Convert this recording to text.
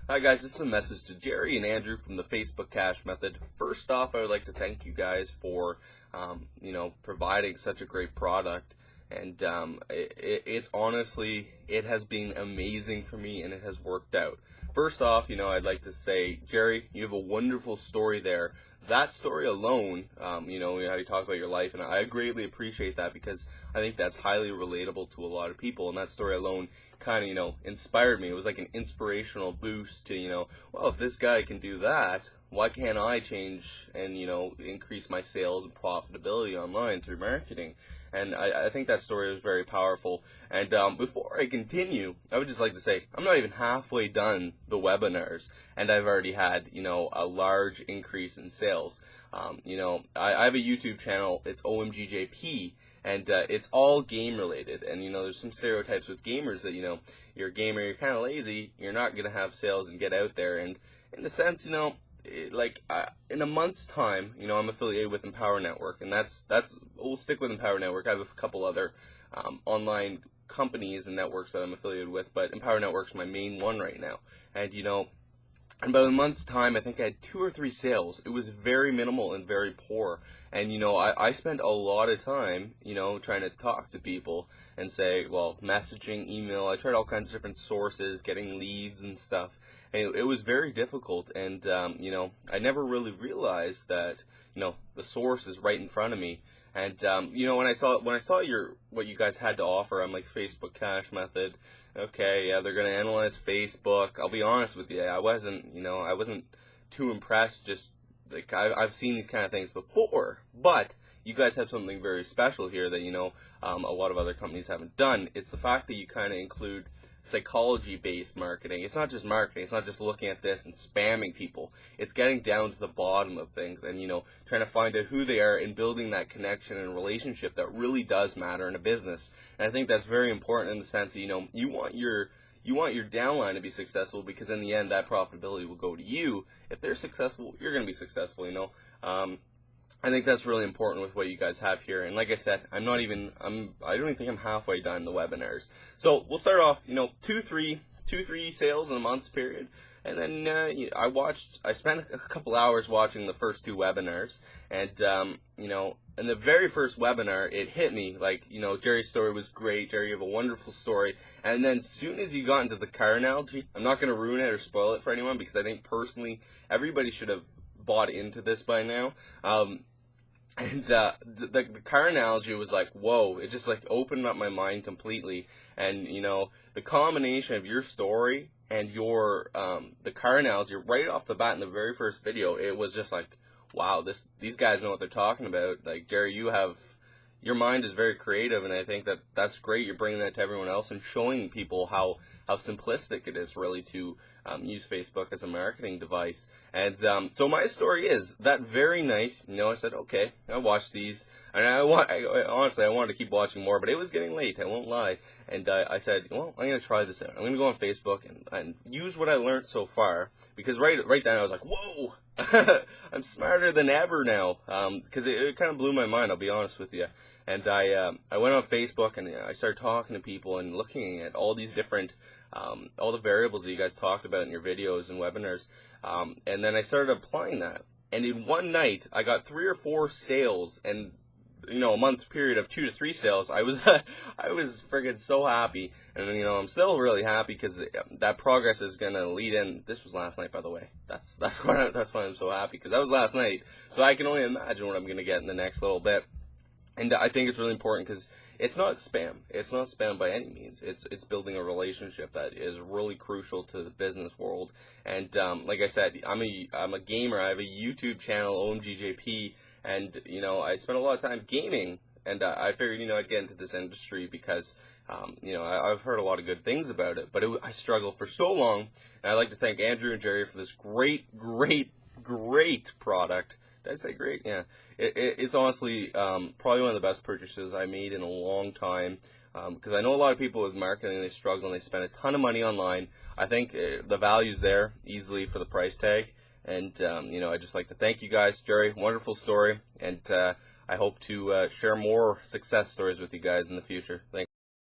Hi guys, this is a message to Jerry and Andrew from the Facebook Cash Method. First off, I would like to thank you guys for, providing such a great product. And it's honestly, it has been amazing for me and it has worked out. First off, I'd like to say, Jerry, you have a wonderful story there. That story alone, how you talk about your life, and I greatly appreciate that because I think that's highly relatable to a lot of people. And that story alone kind of, inspired me. It was like an inspirational boost to, well, if this guy can do that, why can't I change and, increase my sales and profitability online through marketing? And I think that story was very powerful. And before I continue, I would just like to say I'm not even halfway done the webinars, and I've already had, a large increase in sales. I have a YouTube channel. It's OMGJP. And it's all game related. And, there's some stereotypes with gamers that, you're a gamer, you're kind of lazy, you're not going to have sales and get out there. And in a sense, in a month's time, I'm affiliated with Empower Network, and we'll stick with Empower Network. I have a couple other online companies and networks that I'm affiliated with, but Empower Network's my main one right now. And, in about a month's time, I think I had 2 or 3 sales. It was very minimal and very poor. And, I spent a lot of time, trying to talk to people and say, well, messaging, email. I tried all kinds of different sources, getting leads and stuff. And it was very difficult. And, I never really realized that, the source is right in front of me. And when I saw what you guys had to offer, I'm like, Facebook Cash Method. Okay, yeah, they're gonna analyze Facebook. I'll be honest with you, I wasn't too impressed. Just like I've seen these kind of things before, but you guys have something very special here that a lot of other companies haven't done. It's the fact that you kind of include psychology-based marketing. It's not just marketing. It's not just looking at this and spamming people. It's getting down to the bottom of things and, trying to find out who they are and building that connection and relationship that really does matter in a business. And I think that's very important in the sense that, you want your downline to be successful, because in the end, that profitability will go to you. If they're successful, you're going to be successful, I think that's really important with what you guys have here. And like I said, I don't even think I'm halfway done the webinars. So we'll start off, 2-3 sales in a month's period. And then I spent a couple hours watching the first 2 webinars. And, in the very first webinar, it hit me like, Jerry's story was great. Jerry, you have a wonderful story. And then as soon as you got into the car analogy, I'm not going to ruin it or spoil it for anyone, because I think personally everybody should have bought into this by now. And the car analogy was like, whoa, it just like opened up my mind completely. And, the combination of your story and your, the car analogy right off the bat in the very first video, it was just like, wow, these guys know what they're talking about. Like, Jerry, your mind is very creative, and I think that's great. You're bringing that to everyone else and showing people how simplistic it is really to use Facebook as a marketing device. And so my story is that very night, I said, okay, I watched these, and honestly, I wanted to keep watching more, but it was getting late, I won't lie. And I said, well, I'm going to try this out. I'm going to go on Facebook and use what I learned so far, because right then I was like, whoa, I'm smarter than ever now, because it kind of blew my mind, I'll be honest with you. And I went on Facebook and I started talking to people and looking at all these different, all the variables that you guys talked about in your videos and webinars. And then I started applying that. And in one night, I got 3 or 4 sales, and a month period of 2 to 3 sales. I was friggin' so happy, and I'm still really happy because that progress is gonna lead in. This was last night, by the way. That's why I'm so happy, because that was last night. So I can only imagine what I'm gonna get in the next little bit. And I think it's really important because it's not spam. It's not spam by any means. It's building a relationship that is really crucial to the business world. And like I said, I'm a gamer. I have a YouTube channel, OMGJP, and I spend a lot of time gaming. And I figured I'd get into this industry because I've heard a lot of good things about it. But I struggled for so long. And I'd like to thank Andrew and Jerry for this great product. Did I say great? Yeah. It's honestly probably one of the best purchases I made in a long time, because I know a lot of people with marketing, they struggle and they spend a ton of money online. I think the value's there easily for the price tag. And, I'd just like to thank you guys. Jerry, wonderful story. And I hope to share more success stories with you guys in the future. Thanks.